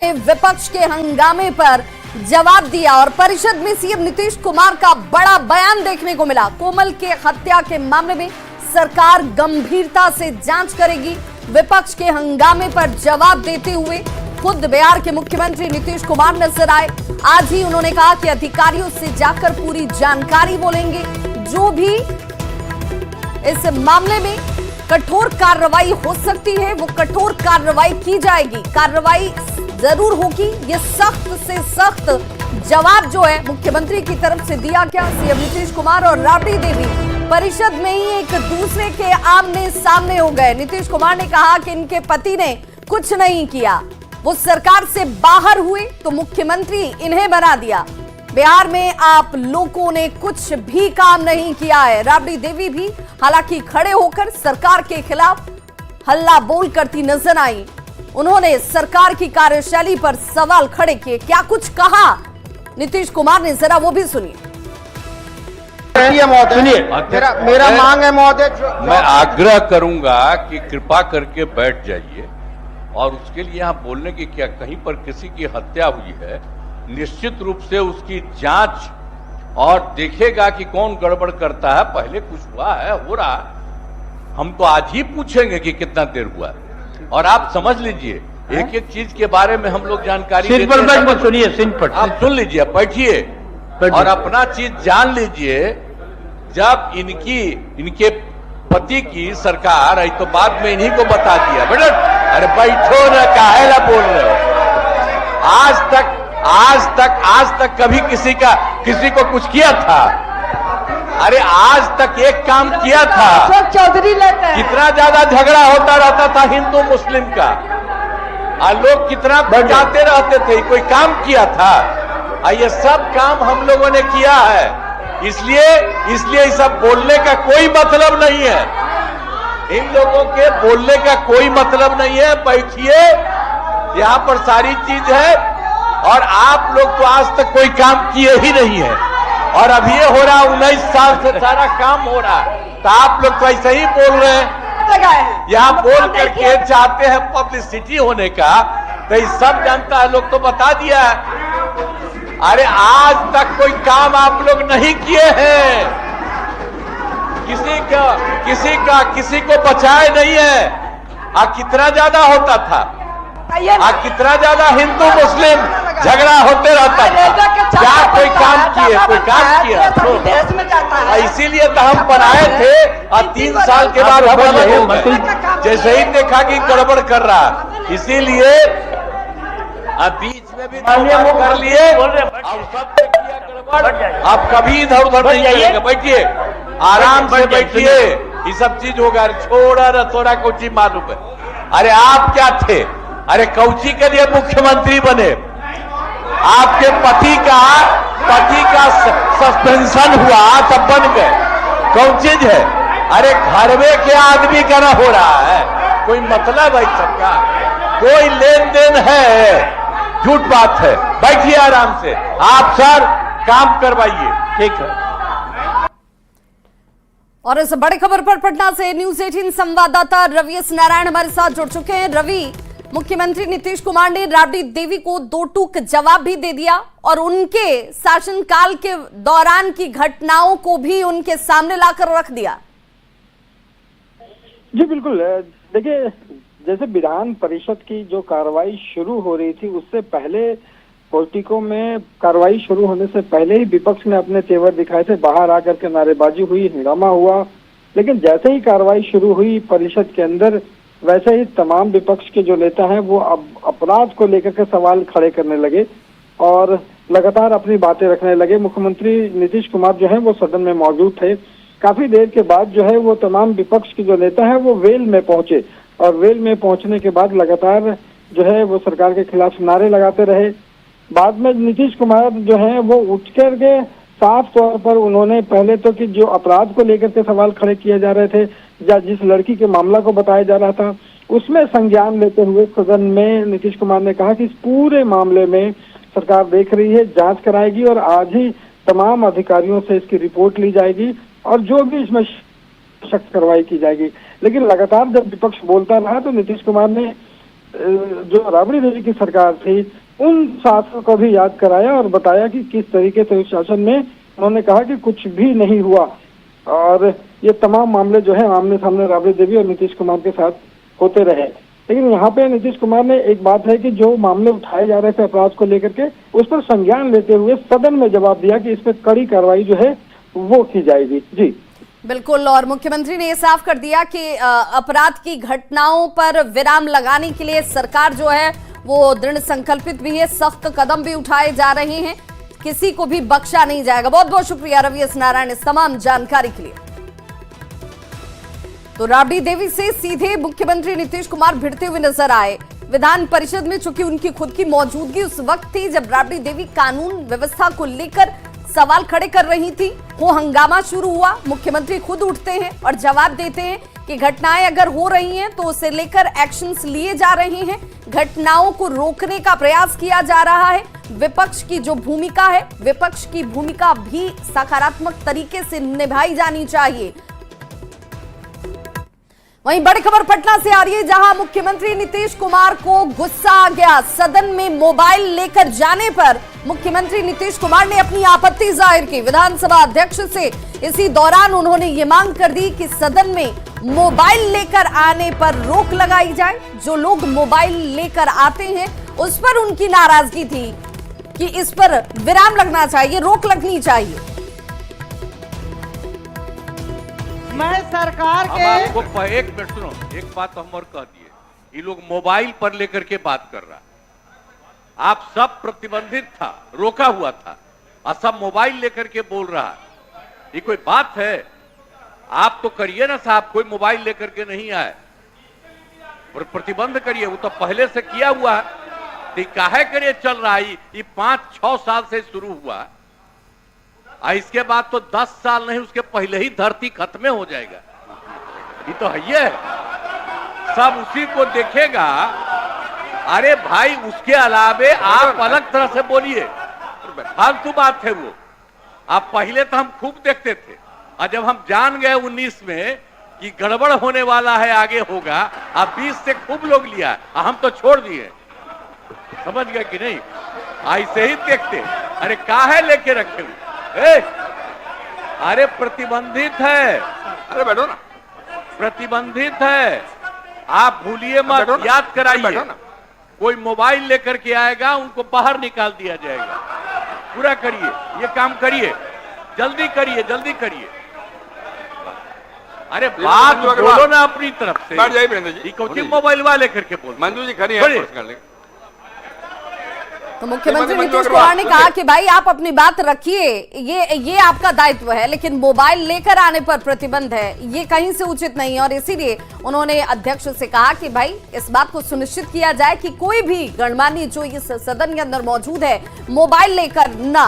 विपक्ष के हंगामे पर जवाब दिया और परिषद में सीएम नीतीश कुमार का बड़ा बयान देखने को मिला। कोमल के हत्या के मामले में सरकार गंभीरता से जांच करेगी। विपक्ष के हंगामे पर जवाब देते हुए खुद बिहार के मुख्यमंत्री नीतीश कुमार नजर आए। आज ही उन्होंने कहा कि अधिकारियों से जाकर पूरी जानकारी बोलेंगे, जो भी इस मामले में कठोर कार्रवाई हो सकती है वो कठोर कार्रवाई की जाएगी। कार्रवाई जरूर होगी। ये सख्त से सख्त जवाब जो है मुख्यमंत्री की तरफ से दिया गया। सीएम नीतीश कुमार और राबड़ी देवी परिषद में ही एक दूसरे के आमने सामने हो गए। नीतीश कुमार ने कहा कि इनके पति ने कुछ नहीं किया, वो सरकार से बाहर हुए तो मुख्यमंत्री इन्हें बना दिया। बिहार में आप लोगों ने कुछ भी काम नहीं किया है। राबड़ी देवी भी हालांकि खड़े होकर सरकार के खिलाफ हल्ला बोल करती नजर आई। उन्होंने सरकार की कार्यशैली पर सवाल खड़े किए। क्या कुछ कहा नीतीश कुमार ने, जरा वो भी सुनिए। सुनिए, मेरा मांग है महोदय, मैं आग्रह करूंगा कि कृपा करके बैठ जाइए और उसके लिए यहाँ बोलने की क्या, कहीं पर किसी की हत्या हुई है, निश्चित रूप से उसकी जांच और देखेगा कि कौन गड़बड़ करता है। पहले कुछ हुआ है, हो रहा, हम तो आज ही पूछेंगे कि कितना देर हुआ। और आप समझ लीजिए, एक एक चीज के बारे में हम लोग जानकारी सुनिए, आप सुन लीजिए, बैठिए और अपना चीज जान लीजिए। जब इनके पति की सरकार आई तो बाद में इन्हीं को बता दिया। बेटा अरे बैठो ना, काहे ला बोल रहे हो। आज तक कभी किसी को कुछ किया था? अरे आज तक एक काम किया था। चौधरी लेते हैं। कितना ज्यादा झगड़ा होता रहता था हिंदू मुस्लिम का, और लोग कितना बचाते रहते थे, कोई काम किया था? ये सब काम हम लोगों ने किया है। इसलिए सब बोलने का कोई मतलब नहीं है। इन लोगों के बोलने का कोई मतलब नहीं है। बैठिए, यहाँ पर सारी चीज है और आप लोग तो आज तक कोई काम किए ही नहीं है और अब ये हो रहा, 19 साल से सारा काम हो रहा है, तो आप लोग तो ऐसे ही बोल रहे हैं। यहाँ बोल करके चाहते हैं पब्लिसिटी होने का, तो ये सब जानता है, लोग तो बता दिया है। अरे आज तक कोई काम आप लोग नहीं किए हैं। किसी को बचाए नहीं है। कितना ज्यादा होता था, कितना ज्यादा हिंदू मुस्लिम झगड़ा होते रहता था। क्या कोई काम किए? कोई काम किया? इसीलिए तो हम बनाए थे और 3 साल के बाद हम अलग हो गए। जैसे ही देखा कि गड़बड़ कर रहा, इसीलिए बीच में भी कर लिए और सबने किया गड़बड़। आप कभी इधर उधर नहीं जाइएगा, बैठिए, आराम से बैठिए। ये सब चीज होगा। छोड़ा न थोड़ा कुछ ही मालूम है। अरे आप क्या थे? अरे कौची के लिए मुख्यमंत्री बने? आपके पति का सस्पेंशन हुआ तब बन गए। कौन चीज है? अरे घर में क्या आदमी का ना हो रहा है? कोई मतलब है सबका? कोई लेन देन है? झूठ बात है। बैठिए आराम से, आप सर काम करवाइए। ठीक है। और इस बड़ी खबर पर पटना से न्यूज 18 संवाददाता रवि एस नारायण हमारे साथ जुड़ चुके हैं। रवि, मुख्यमंत्री नीतीश कुमार ने राबड़ी देवी को 2 टूक जवाब भी दे दिया और उनके शासनकाल के दौरान की घटनाओं को भी उनके सामने लाकर रख दिया। जी बिल्कुल। देखिए, जैसे विधान परिषद की जो कार्रवाई शुरू हो रही थी, उससे पहले पॉलिटिको में कार्रवाई शुरू होने से पहले ही विपक्ष ने अपने तेवर दिखाए थे। बाहर आकर के नारेबाजी हुई, हंगामा हुआ। लेकिन जैसे ही कार्रवाई शुरू हुई परिषद के अंदर, वैसे ही तमाम विपक्ष के जो नेता हैं वो अब अपराध को लेकर के सवाल खड़े करने लगे और लगातार अपनी बातें रखने लगे। मुख्यमंत्री नीतीश कुमार जो है वो सदन में मौजूद थे। काफी देर के बाद जो है वो तमाम विपक्ष के जो नेता हैं वो वेल में पहुंचे और वेल में पहुंचने के बाद लगातार जो है वो सरकार के खिलाफ नारे लगाते रहे। बाद में नीतीश कुमार जो है वो उठ करके साफ तौर पर उन्होंने पहले तो कि जो अपराध को लेकर के सवाल खड़े किए जा रहे थे या जिस लड़की के मामला को बताया जा रहा था, उसमें संज्ञान लेते हुए सदन में नीतीश कुमार ने कहा कि इस पूरे मामले में सरकार देख रही है, जांच कराएगी और आज ही तमाम अधिकारियों से इसकी रिपोर्ट ली जाएगी और जो भी इसमें सख्त कार्रवाई की जाएगी। लेकिन लगातार जब विपक्ष बोलता रहा तो नीतीश कुमार ने जो राबड़ी देवी की सरकार थी उन शासकों को भी याद कराया और बताया कि किस तरीके से उस शासन में उन्होंने कहा कि कुछ भी नहीं हुआ और ये तमाम मामले जो है आमने सामने राबड़ी देवी और नीतीश कुमार के साथ होते रहे। लेकिन यहाँ पे नीतीश कुमार ने एक बात है कि जो मामले उठाए जा रहे थे अपराध को लेकर के उस पर संज्ञान लेते हुए सदन में जवाब दिया कि इस पर कड़ी कार्रवाई जो है वो की जाएगी। जी बिल्कुल, और मुख्यमंत्री ने ये साफ कर दिया कि अपराध की घटनाओं पर विराम लगाने के लिए सरकार जो है वो दृढ़ संकल्पित भी है, सख्त कदम भी उठाए जा रहे हैं, किसी को भी बख्शा नहीं जाएगा। बहुत बहुत शुक्रिया रवि एस नारायण इस तमाम जानकारी के लिए। तो राबड़ी देवी से सीधे मुख्यमंत्री नीतीश कुमार भिड़ते हुए नजर आए विधान परिषद में, चूंकि उनकी खुद की मौजूदगी उस वक्त थी जब राबड़ी देवी कानून व्यवस्था को लेकर सवाल खड़े कर रही थी। वो हंगामा शुरू हुआ, मुख्यमंत्री खुद उठते हैं और जवाब देते हैं कि घटनाएं अगर हो रही हैं तो उसे लेकर एक्शंस लिए जा रहे हैं, घटनाओं को रोकने का प्रयास किया जा रहा है। विपक्ष की जो भूमिका है, विपक्ष की भूमिका भी सकारात्मक तरीके से निभाई जानी चाहिए। वहीं बड़ी खबर पटना से आ रही है, जहां मुख्यमंत्री नीतीश कुमार को गुस्सा आ गया। सदन में मोबाइल लेकर जाने पर मुख्यमंत्री नीतीश कुमार ने अपनी आपत्ति जाहिर की विधानसभा अध्यक्ष से। इसी दौरान उन्होंने ये मांग कर दी कि सदन में मोबाइल लेकर आने पर रोक लगाई जाए। जो लोग मोबाइल लेकर आते हैं उस पर उनकी नाराजगी थी कि इस पर विराम लगना चाहिए, रोक लगनी चाहिए। मैं सरकार के आपको एक मिनट सुनो, एक बात हम और कह दिए, ये लोग मोबाइल पर लेकर के बात कर रहा, आप सब प्रतिबंधित था, रोका हुआ था और सब मोबाइल लेकर के बोल रहा, ये कोई बात है? आप तो करिए ना साहब, कोई मोबाइल लेकर के नहीं आए और प्रतिबंध करिए, वो तो पहले से किया हुआ है, तो काहे करिए चल रहा है, ये 5-6 साल से शुरू हुआ, इसके बाद तो 10 साल नहीं उसके पहले ही धरती खत्म हो जाएगा। ये तो है, ये सब उसी को देखेगा। अरे भाई उसके अलावे आप अलग तरह से बोलिए, फालतू बात है वो। आप पहले तो हम खूब देखते थे और जब हम जान गए 19 में कि गड़बड़ होने वाला है, आगे होगा, अब 20 से खूब लोग लिया, हम तो छोड़ दिए। समझ गए कि नहीं? ऐसे ही देखते, अरे काहे लेके रखे हुए, अरे प्रतिबंधित है, अरे बैठो ना, प्रतिबंधित है, आप भूलिए मत, याद कराइए। कोई मोबाइल लेकर के आएगा उनको बाहर निकाल दिया जाएगा। पूरा करिए, ये काम करिए, जल्दी करिए, जल्दी करिए। अरे बात बोलो ना अपनी तरफ से, क्योंकि मोबाइल वाले करके बोल। मंजू जी खड़ी है। तो मुख्यमंत्री नीतीश कुमार ने कहा कि भाई आप अपनी बात रखिए, ये आपका दायित्व है, लेकिन मोबाइल लेकर आने पर प्रतिबंध है, ये कहीं से उचित नहीं है। और इसीलिए उन्होंने अध्यक्ष से कहा कि भाई इस बात को सुनिश्चित किया जाए कि कोई भी गणमान्य जो इस सदन के अंदर मौजूद है मोबाइल लेकर ना